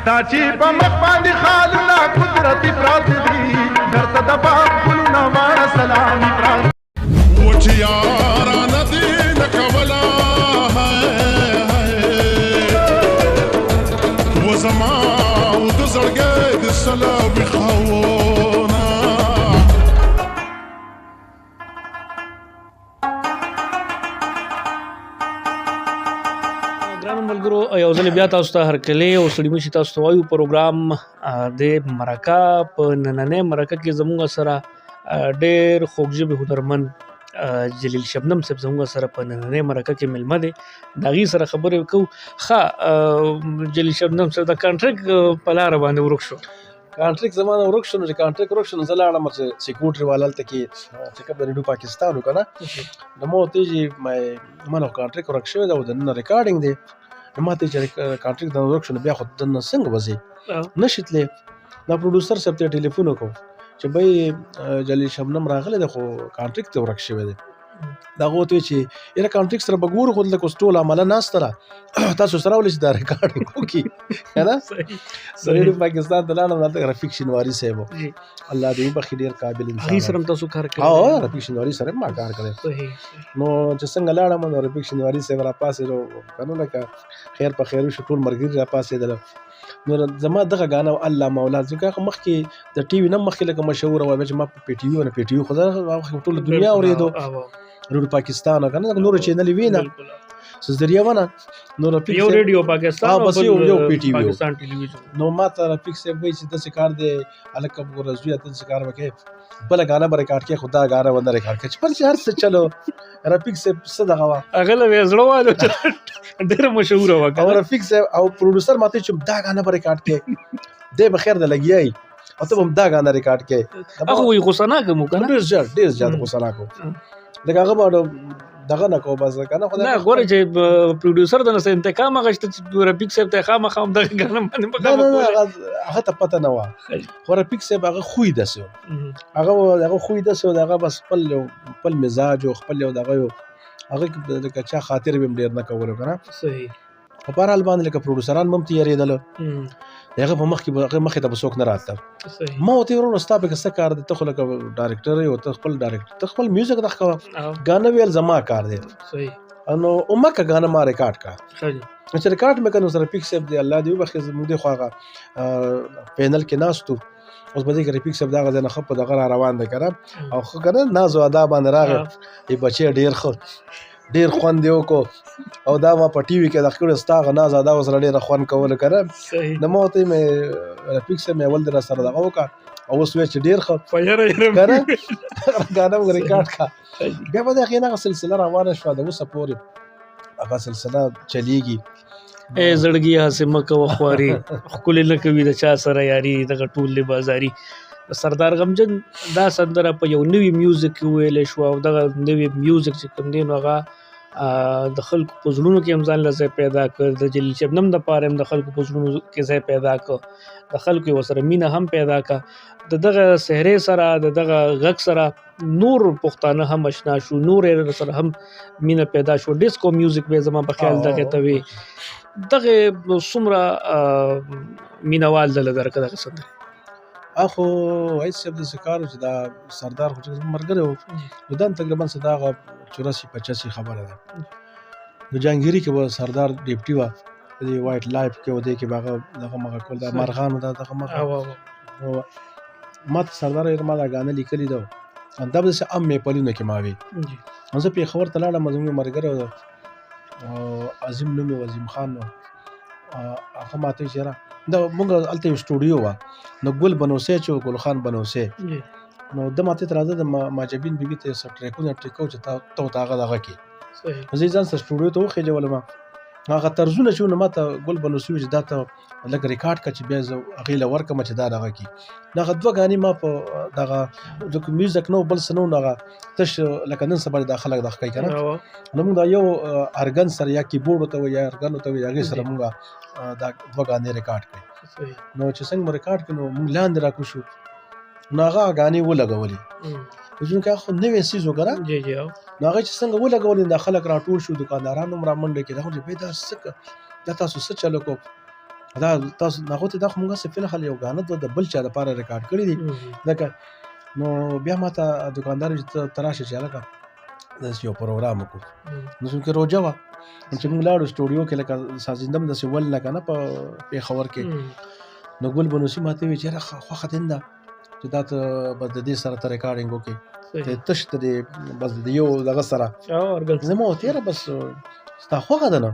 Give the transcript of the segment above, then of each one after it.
ستا چې په مخ باندې خالونه قدرت پراته دي درته د باغ ګلونه واړه سلام پراته وچ یارانه دې نه کوله و زما و د زړګي د سلامي خاونه ګرانو ملګرو یو ځل بیا تاسو ته هرکلی او ستړي مشي تاسو ته وایو پروګرام د مرکه په نننۍ مرکه کې زموږ سره ډېر خوږ ژبې هنرمند جلیل شبنم صاحب زموږ سره په نننۍ مرکه کې مېلمه دی د هغې سره خبرې کوو ښه جلیل شبنم صاحب د کانټریک په لاره باندې ورک شو کانټریک زمانه ورک شو نو چې کانټریک ورک شو نو زه لاړم چې سیکورټري والا هلته کې چې کوم د ریډیو پاکستان و که نه نو ما ورته چې ما نو کانټریک ورک شوی دی او دننه ریکارډینګ دی نو ما ته چې کانټریک دننه ورک شو نو بیا خو دننه څنګه به ځې نه شي تللی دا پروډوسر صاحب ته ټلیفون وکړو چې بهی جلیل شبنم راغلی دی خو کانټریک ته ورک شوی دی دا هغه ورته وایي چې یاره کانټریک سره به ګورو خو دلته کوس ټول عمله ناسته را تاسو سره ولی چې دا ریکارډینګ وکړي که نه ریډیو پاکستان ته لاړم هلته رفیق شینواري صاحب الله دې وبخښي ډېر قابل انسان هغې سره هم تاسو کار کوئ رفیق شینواري سره ما کار کړی نو چې څنګه لاړم نو رفیق شینواري صاحب راپاسېدو که نه لکه خیر په خیر وشو ټول ملګري راپاسېدل نو زما دغه ګاڼه الله مولا ځکه مخکې د ټي وي نه مخکې لکه مشهوره وه چې ما په پی ټي وي ونه پی ټي وي خو زه ټوله دنیا اورېدو ریډیو پاکستان که نه نورو چینلې وي نه څه ذریعه وه نه نو رفیق یو ریډیو پاکستان بس یو پی ټي وي پاکستان ټلویزیون نو ما ته رفیق صاحب وایي چې داسې کار دی هلکه ګوره زویه ته داسې کار وکړې بله ګاڼه به ریکارډ کړې خو دا ګاڼه به نه ریکارډ کړې چې پر چې هر څه چلو رفیق صاحب څه دغه وه هغه له بیا زړه والو چې ډېره مشهوره وه او رفیق صاحب او پروډوسر ماته چې دا ګاڼه به ریکارډ کړې دی به خیر د لګیا یي او ته به هم دا ګاڼه ریکارډ کړې هغه وایي غوسناکه مو که نه ډېر زیات غوسناک و لکه هغه به دغه نه کوو بس که نه خو نه ګوره چې پروډوسر د نه انتقام اخیسته چې رفیق صاحب ته خامخا هم دغه ګاڼه باندې نه هغه ته پته نه وه خو رفیق صاحب هغه خوی داسې و هغه خوی داسې و د هغه بس خپل مزاج و خپل یو دغه یو هغه لکه چا خاطر به هم ډېر نه کولو که نه صحیح خو په هر حال باندې لکه پروډوسران به هم تیارېدله د هغه په مخکې ته به څوک نه راتله ما ورته وروره ستا پکې څه کار دی ته خو لکه ډایرکټر یې او ته خپل میوزیک دغه کوه ګاڼه ویل زما کار دی نو مکه ګاڼه ما ریکارډ کړه چې ریکارډ مې کړه نو سره رفیق صاحب دی الله دې وبخښي زموږ دی خو هغه پینل کې ناست و اوس به دې کې رفیق صاحب دغه ځای نه ښه په دغه را روان دی که نه او ښه که نه ناز و ادا باندې راغی بچی ډېر ښه ډېر خوند یې وکړو او دا ما په ټي وي کې دغه کړی ستا هغه ناز ادا ورسره ډېره خوند کوله که نه نو ما ورته مې رفیق صاحب مې اول دې راسره دغه وکړه او اوس وایي چې ډېر ښه که نه ګاڼه مو ریکارډ کړه بیا به د هغې نه هغه سلسله روانه شوه د اوسه پورې هغه سلسله چلیږي ای زړګي هسې مه کوه خواري ښکلې نه کوي د چا سره یاري دغه ټول بازاري سردار غمجن دا سندره په یو نوي میوزیک کې ویلی شوه او دغه نوي میوزیک چې کوم دی نو هغه د خلکو په زړونو کې هم ځان له ځای پیدا کړ د جلیل شبنم دپاره هم د خلکو په زړونو کې ځای پیدا کړ د خلکو یې ورسره مینه هم پیدا کړه د دغه صحرې سره د دغه غږ سره نور پښتانه هم اشنا شو نور یې سره هم مینه پیدا شو ډیسکو میوزیک به زما په خیال دغې ته وي دغې څومره مینهوال دله درکه دغه سندرې خو وایي صاحب داسې کار و چې دا سردار خو چې ملګری و نو دا تقریبا څه دا هغه 84-85 خبره ده نو جهانګیري کې به سردار ډیپټي وه په دې وایټ لایف کې و دې کې به هغه دغه مغه کول د مرغانو دا دغه مغه ما ته سردار ما دا ګاڼه لیکلي ده دا به داسې ام میپلونو کې ما وي نو زه پېښور ته لاړم زموږ ملګری و عظیم نوم یې عظیم خان و هغه ما ته وایي چې یاره دا مونږ هلته یو سټوډیو وه نو ګل بنوسی چې ګل خان بنوسی نو ده ما ته راځه د ماجبین بیبي ته څه ټریکونه ټریکو چې ته ورته هغه دغه کړي نو زه یې ځان سره سټوډیو ته وخېجولم هغه طرزونه چې نو ما ته ګل بنوسي وي چې دا ته لږ ریکارډ کړه چې بیا زه هغې له ورکړم چې دا دغه کړي دغه دوه ګانې ما په دغه میوزیک نه و بل څه نه و نو هغه تش لکه نن سبا دا خلک دغه کوي که نه نو موږ دا یو ارګن سره یا کیبورډ ورته وایي یا ارګن ورته وایي هغې سره موږ دا دوه ګانې ریکارډ کړئ نو چې څنګه مو ریکارډ کړو نو موږ لاندې راکوز شو نو هغه ګانې ولګولې ځکه هغه خو نوی څیز و که نه نو هغه چې څنګه ولګولې دا خلک راټول شو دوکانداران هم رامنډه کړي دا خو دا څه دا تاسو څه چلو کو دا تاسو هغه ته دا خو موږ څه فل خل یو غانه د بل چا لپاره ریکارډ کړی دی لکه نو بیا ماته دکاندار چې تراشه چې لکه د یو پروګرام وکړو نو څنګه روجا وا چې موږ لاړو سټوډیو کې لکه سازندم د سیول لکه نه په خبر کې نو ګل بنوسی ماته وی چې خو خدنده چې دا ته بس د دې سره ریکارډینګ وکړي ته تشت دې بس د یو دغه سره زمو تیر بس ستا خوغه ده نه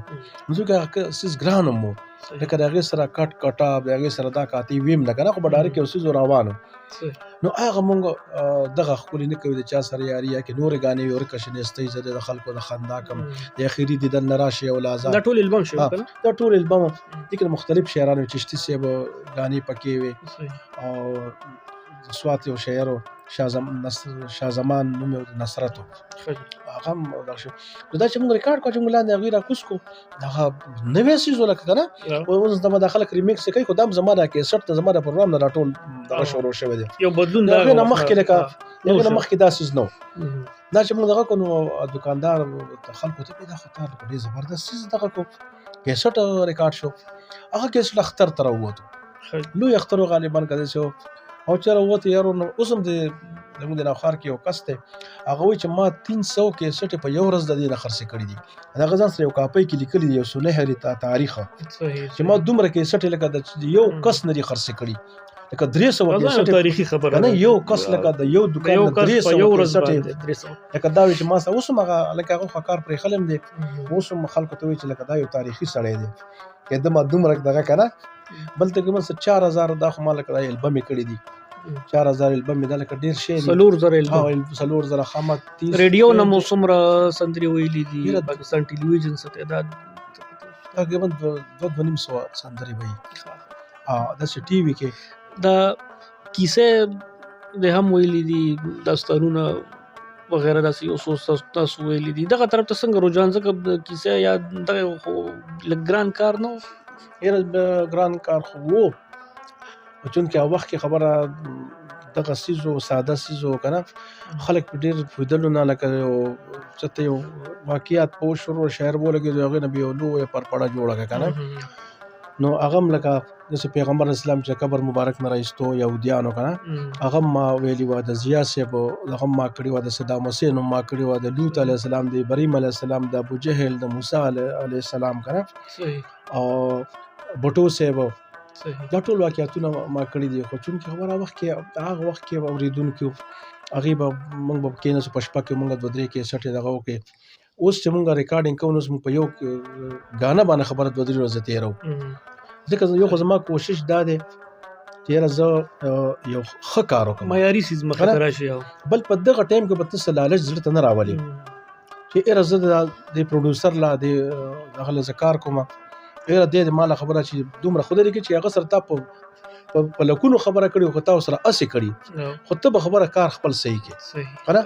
نو که سیس ګرانم مو لکه د هغې سره کټا د هغې سره دا کاتې ویم لکه نه خو به ډایرکټ یو څیز روانو نو هغه مونږ دغه ښکلې نه کوي د چا سره یاري یا کې نورې ګانې وي ورکه شنیستۍ زه د خلکو د خندا کم د اخري دیدن نه راشي او لازم دا ټول البم شو کنه دا ټول البم دي کې مختلف شاعرانو چشتي صاحب ګانې پکې وي او سوات یو شاعر شاه زمان نوم یې نصرت هغه دا شو دا چې موږ ریکارډ کوو چې موږ لاندې هغې راکوز کړو هغه نوی څیز لکه که نه اوس زما دا خلک ریمیکس کوي خو دا هم زما دا کیسټ ته زما د پروګرام نه راټول دغه شروع شوی دی یو بدلون د هغې نه مخکې لکه د هغې نه مخکې دا څیز نه و دا چې موږ دغه کړو نو دوکاندار خلکو ته دا خو تا ډېر زبردست څیز دغه کړو کیسټ ریکارډ شو هغه کیسټ اختر ته راووتو لوی اختر غالبا که داسې و او چې راووتو یارو نو اوس هم د زموږ د نوښار کې یو کس دی هغه وایي چې ما 300 کیسټې په یو ورځ د دې نه خرڅې کړي دي هغه ځان سره یو کاپۍ کې لیکلي دي یو سنهري تاریخه چې ما دومره کیسټې لکه د یو کس نه دي خرڅې کړي لکه 300 کیسټې تاریخي خبره نه یو کس لکه د یو دکان نه 300 کیسټې لکه دا وایي چې ما سره اوس هم هغه لکه هغه کار پرې خلم دی اوس هم خلکو ته وایي چې لکه دا یو تاریخي سړی دی که د ما دومره دغه که نه بل تقریبا 4000 دا خو ما لکه دا البم یې کړي دي 4000 البم دا لکه ډیر شی دی 4000 خامات ریډیو نه مو څومره سندري ویلي دي پاکستان ټلویزیون څخه دا تقریبا 2.5 سندري وي دا چې ټي وي کې دا کیسه د هم ویلي دي داستانونه وغیرہ داسې یو څو تاسو ویلي دي دغه طرف ته څنګه رجحان ځکه کیسه یا دغه لږ ګران کار نه ګران کار خو و چونکې هغه وخت کې خبره دغه څیزو ساده څیزو که نه خلک په ډېر پوهېدلو نه لکه یو څه یو واقعیات پوه شروع شاعر ولګېدو هغې نه به یو لویه پرپړه جوړه کړه که نه نو هغه هم لکه داسې پیغمبر اسلام چې قبر مبارک نه رایستو یهودیانو که نه هغه هم ما ویلي وه د ضیا صاحب هغه هم ما کړي وه د صدام حسین هم ما کړي وه د لوط علیه السلام د ابراهیم علیه السلام د ابوجهل د موسی علیه السلام که نه او بټو صاحب دا ټول واقعیتونه ما کړي دي خو چونکې خبره هغه وخت کې اورېدونکي هغې به موږ به کېناستو په شپه کې موږ 2-3 کیسټې دغه وکړې اوس چې موږ ریکارډینګ کوو نو موږ په یو ګانه باندې خبره 2-3 ورځې تېروو ځکه یو خو زما کوشش دا دی چې یاره زه یو ښه کار وکړم معیاري څیز مخې ته راشي بل په دغه ټایم کې به ته څه لالچ زړه ته نه راولي چې یاره زه د پروډوسر لا هغه له زه کار کوم یاره دی د ما له خبره چې دومره خو لري چې هغه سره تا په لکونو خبره کړې خو تا سره هسې کړي خو ته به خبره کار خپل صحیح کړې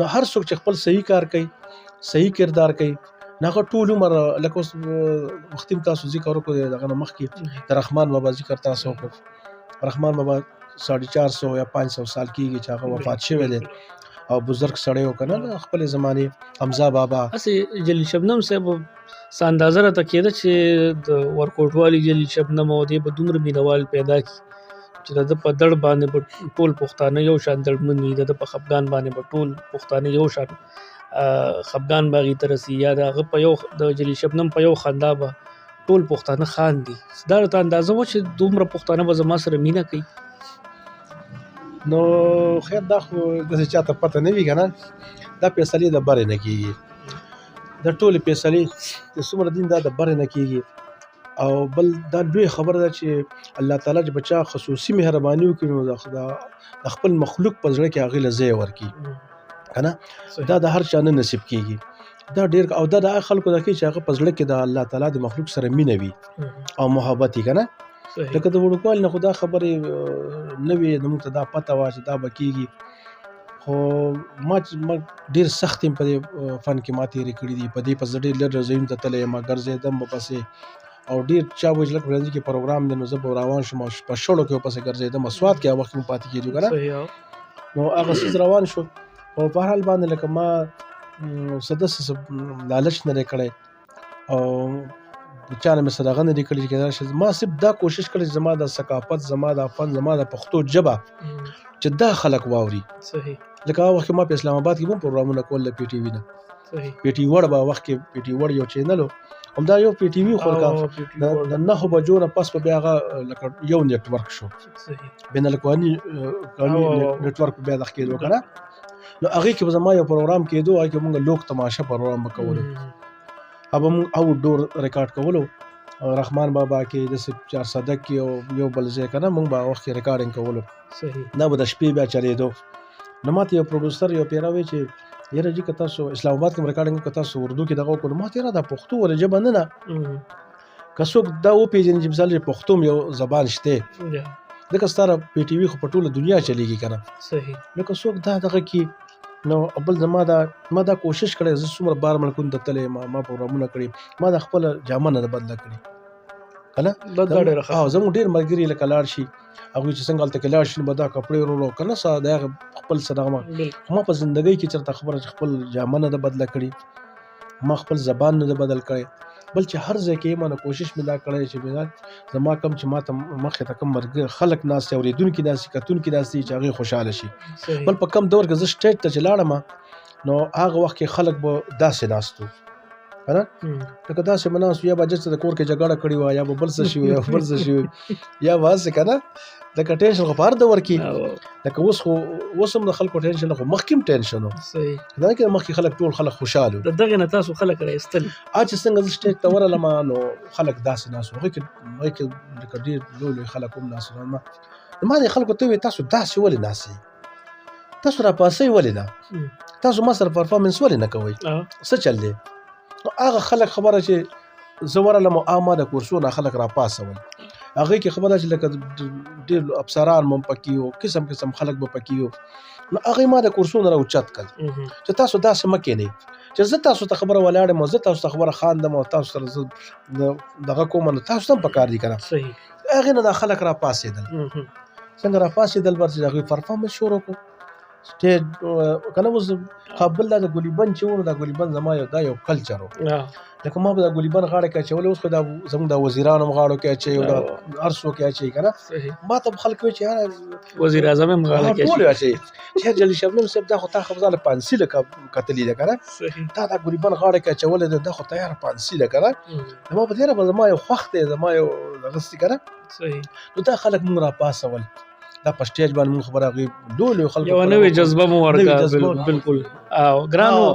نو هر څوک چې خپل صحیح کار کوي صحیح کردار کوي نه هغه ټول عمر لکه اوس وختي تاسو ذکر وکړو دغه نه مخکې د رحمان بابا ذکر تاسو وکړو رحمان بابا 450 یا 500 سال کېږي چې هغه وفات شوی دی او بزرګ سړی و که نه خپل زمانې حمزه بابا هسې جلیل شبنم صاحب څه اندازه راته کېده چې د ورکوټوالي جلیل شبنم او دی به دومره مینوال پیدا کړي چې د ده په دړ باندې به ټول پښتانه یو شان دړمن وي د ده په خفګان باندې به ټول پښتانه یو شان خفګان به هغې ته رسي یا د هغه په یو د جلیل شبنم په یو خندا به ټول پښتانه خاندي دا راته اندازه وه چې دومره پښتانه به زما سره مینه کوي نو خیر دا خو داسې چاته پته نه وي که نه دا فیصلې د برې نه کېږي دا ټولې فیصلې د څومره دین دا د برې نه کېږي او بل دا لوی خبره ده چې الله تعالی چې بچا خصوصي مهرباني وکړي نو د خپل مخلوق په زړه کې هغې له ځای ورکړي که نه دا د هر چا نه نصیب کېږي دا ډېر او دا د هغه خلکو ده کې چې هغه په زړه کې د الله تعالی د مخلوق سره مینه وي او محبت یې که نه لکه د وړوکوالي نه خو دا خبرې نه وي زموږ ته دا پته وه چې دا به کېږي خو ما ډېر سخت یم په دې فن کې ما تېرې کړي دي په دې پسې ډېر لږ ځایونو ته تللی یم ګرځېدم به پسې او ډېر چا وایي چې لکه ورځې کې پروګرام دی نو زه به روان شم او په شړو کې ورپسې ګرځېدم سوات کې هغه وخت مو پاتې کېدو که نه نو هغه څیز روان شو او په هر حال باندې لکه ما څه داسې لالچ نه دی کړی او چا نه مې څه دغه نه دي کړي چې کېدای شي ما صرف دا کوشش کړی چې زما د ثقافت زما د فن زما د پښتو ژبه چې دا خلک واوري. صحیح لکه هغه وخت کې ما په اسلام آباد کې هم پروګرامونه کول د پی ټي وي نه. صحیح پی ټي وړ به وخت کې پی ټي وړ یو چینل و همدا یو پی ټي وي خو لکه د 9 بجو نه پس په بیا هغه لکه یو نیټورک شو صحیح بین الاقوامي نیټورک بیا دغه کېدو که نه نو هغې کې به زما یو پروګرام کېدو هغې کې مونږ لوک تماشه پروګرام به کولو هغه به مونږ آوټ ډور ریکارډ کولو رحمان بابا کې داسې 4 صدک کې او یو بل ځای که نه مونږ به هغه وخت کې ریکارډینګ کولو. صحیح دا به د شپې بیا چلېدو. نو ماته یو پروډوسر یو پیره وی چې یاره جي که تاسو اسلام آباد کې هم ریکارډینګ وکړو که تاسو اردو کې دغه وکړو ماته یاره دا پښتو ولې ژبه نه ده که څوک دا وپېژني چې مثال پښتو هم یو زبان شته ځکه ستا پی ټي وي خو په ټوله دنیا چلېږي که نه. صحیح نو که څوک دا دغه کې نو بل ما دا کوشش کړی زه څومره بار ملکونو ته تللی ما پروګرامونه کړي ما د خپله جامه نه ده بدله کړې که نه. زموږ ډېر ملګري لکه لاړ شي هغوی چې څنګه هلته کې لاړ شي نو به دا کپړې ورولو که نه څه د هغه خپل څه دغه خو ما په زندګۍ کې چېرته خبره چې خپل جامه نه ده بدله کړې ما خپل زبان نه ده بدل کړی بل چې هر ځای کې ما نه کوشش مې دا کړی چې مثال زما کم چې ما ته مخې ته کم ملګري خلک ناست دي اورېدونکي ناست دي کتونکي ناست دي چې هغوی خوشحاله شي. بل په کم دور کې زه سټیج ته چې لاړم نو هغه وخت کې خلک به داسې ناست وو که نه لکه داسې به ناست وو یا به جج ته د کور کې جګړه کړې وه یا به بل څه شي یا بل څه شي یا به هسې که نه لکه ټینشن خو په هر دور کې لکه اوس هم د خلکو ټینشن خو مخکې هم ټینشن و دا نه کې مخکې خلک ټول خلک خوشحال وو. د دغې نه تاسو خلک راایستل چې څنګه زه سټیج ته ورغلم نو خلک داسې ناست وو هغوی کې لکه ډېر لوی لوی خلک هم ناست وو. ما دې خلکو ته وویل تاسو داسې ولې ناست یئ تاسو راپاسئ ولې نه تاسو ما سره پرفارمنس ولې نه کوئ څه چل دی. نو هغه خلک خبره چې زه ورغلم او ما د کورسونه خلک راپاسول هغې کې خبره چې لکه ډېر افسران مو پکې وو قسم قسم خلک به پکې وو نو هغې ما د کورسونه راوچت کړل چې تاسو داسې مه کښېنئ چې زه تاسو ته خبره ولاړم او زه تاسو ته خبره خاندم او تاسو سره زه دغه کوم نو تاسو ته هم پکار دي که نه. هغې نه دا خلک راپاسېدل څنګه راپاسېدل بر چې هغوی پرفارمنس شروع کړو سټیج که نه اوس بل دا د ګولیبند چې و دا ګولیبند زما دا یو کلچر و لکه ما به دا ګولیبند غاړه کې اچولې اوس خو دا زموږ د وزیرانو هم غاړو کې اچوي او د هر څوک یې اچوي که نه ما ته خلک وایي چې یاره وزیر اعظم هم غاړه کې ټول یې اچوي چې جلي شبنم صاحب دا خو تا خو ځاله پانسي لکه کتلي ده که نه دا ګولیبند غاړه کې اچولی ده دا خو تیاره پانسي ده که نه ما په تېره به زما یو خوښ دی زما یو دغسې که نه نو دا خلک مونږ راپاسول دا په سټیج باندې مونږ خبره هغوی لوی لوی خلکو یوه نوې جذبه مو ورکړه بلکل او ګرانو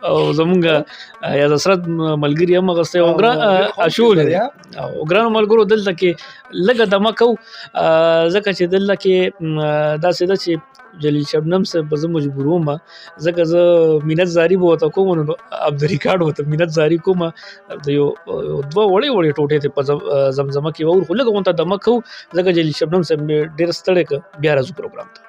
او زمونږ یا حضرت ملګري هم اغستی او اشول او ګرانو ملګرو دلته کې لږه دمه کوو ځکه چې دلته کې داسې ده چې جلیل شبنم صاحب به زه مجبور وم ځکه زه مینت زاري به ورته کوم نو عبدالریکارډ ورته مینت زاري کوم د یو دوه وړې وړې ټوټې ته په زمزمه کې اور خو لږه غونته دمه کوو ځکه جلیل شبنم صاحب مې ډېر ستړی کړ بیا راځو پروګرام ته.